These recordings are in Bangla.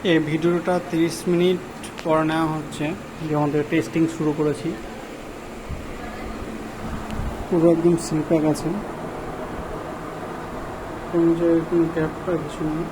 এই ভিডিওটা 30 মিনিট পর নেওয়া হচ্ছে, যে আমাদের টেস্টিং শুরু করেছি। পুরো একদম সিলপ্যাক আছে, কোনো জায়গায় কোনো গ্যাপ বা কিছু নেই।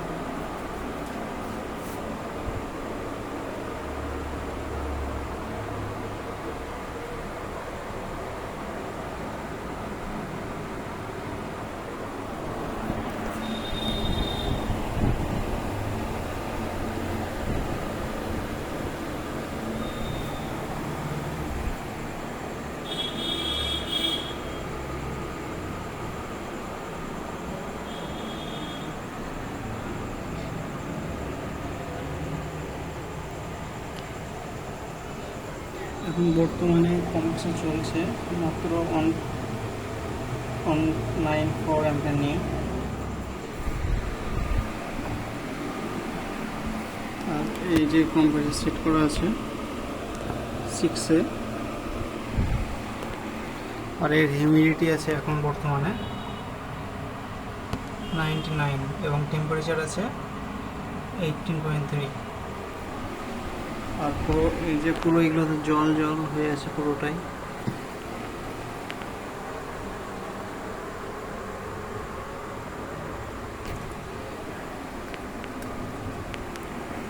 এখন বর্তমানে কম্প্রেসর চলছে মাত্র 194 অ্যাম্পিয়ার নিয়ে। আর এই যে কম্প্রেসর সেট করা আছে 6-এ, আর এর হিউমিডিটি আছে এখন বর্তমানে 99 এবং টেম্পারেচার আছে 18.3। আর পুরো এই যে পুরো এগুলোতে জল জল হয়ে আছে পুরোটাই।